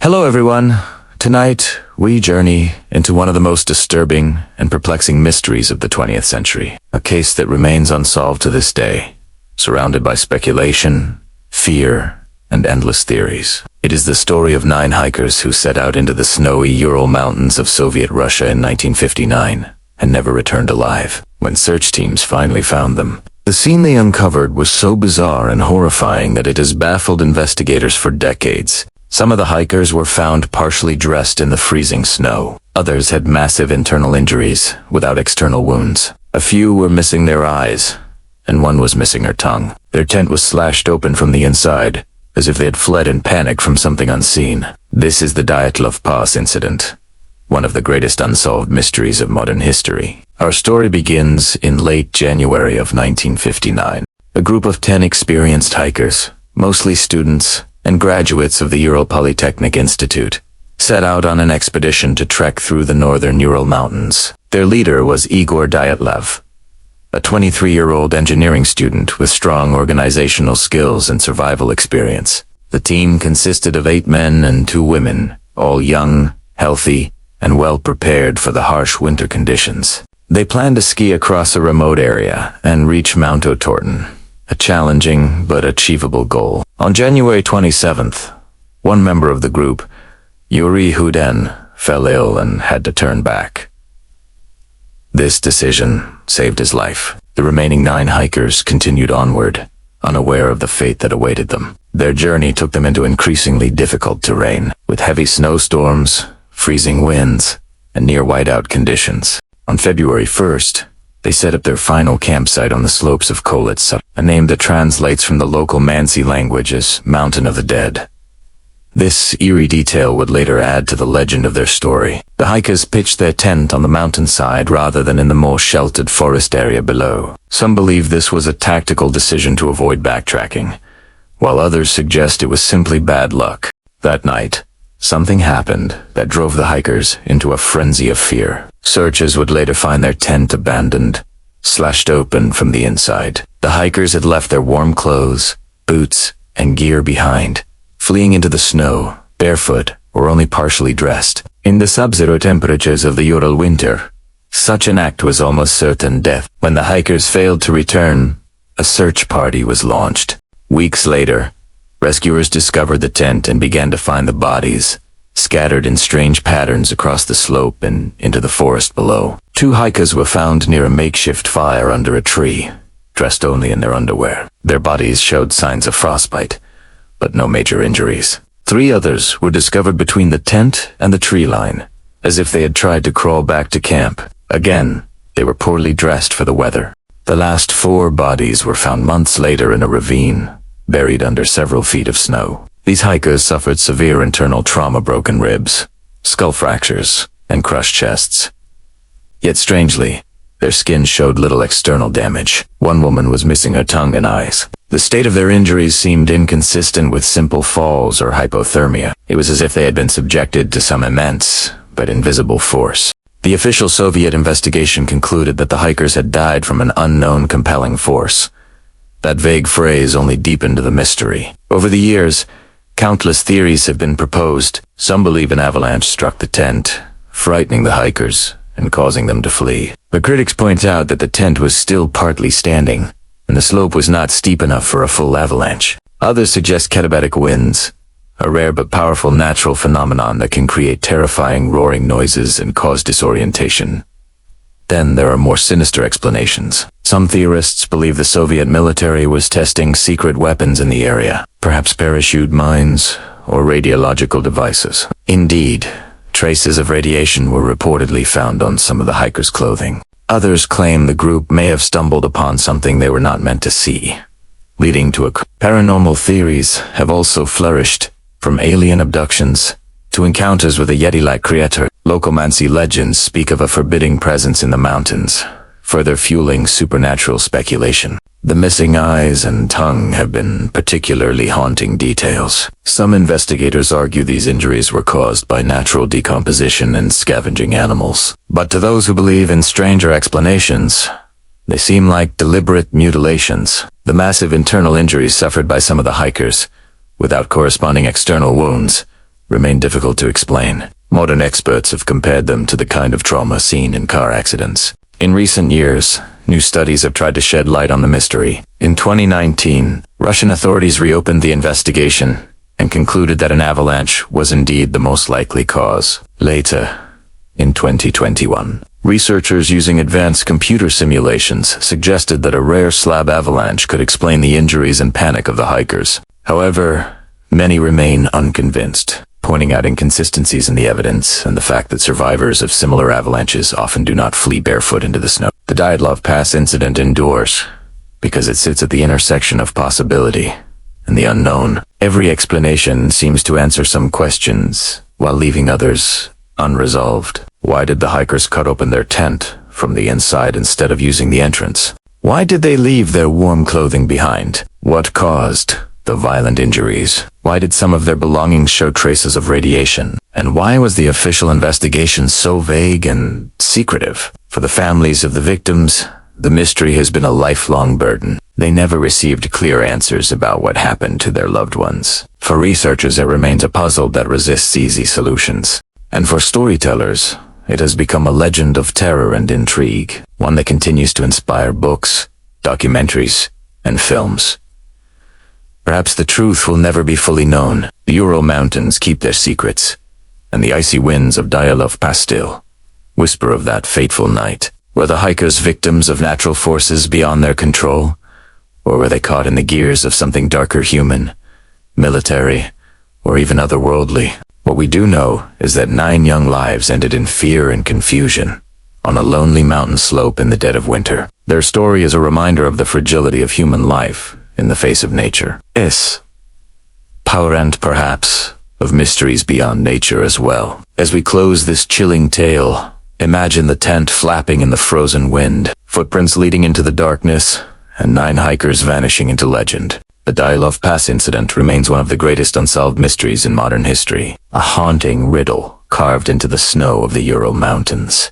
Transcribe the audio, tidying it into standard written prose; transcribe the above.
Hello everyone. Tonight, we journey into one of the most disturbing and perplexing mysteries of the 20th century. A case that remains unsolved to this day, surrounded by speculation, fear, and endless theories. It is the story of 9 hikers who set out into the snowy Ural Mountains of Soviet Russia in 1959 and never returned alive. When search teams finally found them, the scene they uncovered was so bizarre and horrifying that it has baffled investigators for decades. Some of the hikers were found partially dressed in the freezing snow. Others had massive internal injuries without external wounds. A few were missing their eyes, and one was missing her tongue. Their tent was slashed open from the inside, as if they had fled in panic from something unseen. This is the Dyatlov Pass Incident, one of the greatest unsolved mysteries of modern history. Our story begins in late January of 1959. A group of 10 experienced hikers, mostly students and graduates of the Ural Polytechnic Institute, set out on an expedition to trek through the northern Ural Mountains. Their leader was Igor Dyatlov, a 23-year-old engineering student with strong organizational skills and survival experience. The team consisted of 8 men and 2 women, all young, healthy, and well prepared for the harsh winter conditions. They planned to ski across a remote area and reach Mount Otorten, a challenging but achievable goal. On January 27th, one member of the group, Yuri Huden, fell ill and had to turn back. This decision saved his life. The remaining 9 hikers continued onward, unaware of the fate that awaited them. Their journey took them into increasingly difficult terrain, with heavy snowstorms, freezing winds, and near whiteout conditions. On February 1st, they set up their final campsite on the slopes of Kolitsa, a name that translates from the local Mansi language as Mountain of the Dead. This eerie detail would later add to the legend of their story. The hikers pitched their tent on the mountainside rather than in the more sheltered forest area below. Some believe this was a tactical decision to avoid backtracking, while others suggest it was simply bad luck. That night, something happened that drove the hikers into a frenzy of fear. Searchers would later find their tent abandoned, slashed open from the inside. The hikers had left their warm clothes, boots, and gear behind, fleeing into the snow, barefoot, or only partially dressed. In the sub-zero temperatures of the Ural winter, such an act was almost certain death. When the hikers failed to return, a search party was launched. Weeks later, rescuers discovered the tent and began to find the bodies, scattered in strange patterns across the slope and into the forest below. 2 hikers were found near a makeshift fire under a tree, dressed only in their underwear. Their bodies showed signs of frostbite, but no major injuries. 3 others were discovered between the tent and the tree line, as if they had tried to crawl back to camp. Again, they were poorly dressed for the weather. The last 4 bodies were found months later in a ravine, buried under several feet of snow. These hikers suffered severe internal trauma, broken ribs, skull fractures, and crushed chests. Yet strangely, their skin showed little external damage. One woman was missing her tongue and eyes. The state of their injuries seemed inconsistent with simple falls or hypothermia. It was as if they had been subjected to some immense but invisible force. The official Soviet investigation concluded that the hikers had died from an unknown compelling force. That vague phrase only deepened the mystery. Over the years, countless theories have been proposed. Some believe an avalanche struck the tent, frightening the hikers and causing them to flee. But critics point out that the tent was still partly standing, and the slope was not steep enough for a full avalanche. Others suggest katabatic winds, a rare but powerful natural phenomenon that can create terrifying roaring noises and cause disorientation. Then there are more sinister explanations. Some theorists believe the Soviet military was testing secret weapons in the area, perhaps parachute mines or radiological devices. Indeed, traces of radiation were reportedly found on some of the hikers' clothing. Others claim the group may have stumbled upon something they were not meant to see, leading to paranormal theories have also flourished, from alien abductions to encounters with a Yeti-like creature. Local Mansi legends speak of a forbidding presence in the mountains, further fueling supernatural speculation. The missing eyes and tongue have been particularly haunting details. Some investigators argue these injuries were caused by natural decomposition and scavenging animals. But to those who believe in stranger explanations, they seem like deliberate mutilations. The massive internal injuries suffered by some of the hikers, without corresponding external wounds, remain difficult to explain. Modern experts have compared them to the kind of trauma seen in car accidents. In recent years, new studies have tried to shed light on the mystery. In 2019, Russian authorities reopened the investigation and concluded that an avalanche was indeed the most likely cause. Later, in 2021, researchers using advanced computer simulations suggested that a rare slab avalanche could explain the injuries and panic of the hikers. However, many remain unconvinced, pointing out inconsistencies in the evidence and the fact that survivors of similar avalanches often do not flee barefoot into the snow. The Dyatlov Pass Incident endures because it sits at the intersection of possibility and the unknown. Every explanation seems to answer some questions while leaving others unresolved. Why did the hikers cut open their tent from the inside instead of using the entrance? Why did they leave their warm clothing behind? What caused the violent injuries? Why did some of their belongings show traces of radiation? And why was the official investigation so vague and secretive? For the families of the victims, the mystery has been a lifelong burden. They never received clear answers about what happened to their loved ones. For researchers, it remains a puzzle that resists easy solutions. And for storytellers, it has become a legend of terror and intrigue, one that continues to inspire books, documentaries, and films. Perhaps the truth will never be fully known. The Ural Mountains keep their secrets, and the icy winds of Dyatlov Pass still whisper of that fateful night. Were the hikers victims of natural forces beyond their control, or were they caught in the gears of something darker, human, military, or even otherworldly? What we do know is that 9 young lives ended in fear and confusion on a lonely mountain slope in the dead of winter. Their story is a reminder of the fragility of human life in the face of nature. Yes, power and perhaps of mysteries beyond nature as well. As we close this chilling tale, imagine the tent flapping in the frozen wind, footprints leading into the darkness, and 9 hikers vanishing into legend. The Dyatlov Pass Incident remains one of the greatest unsolved mysteries in modern history, a haunting riddle carved into the snow of the Ural Mountains.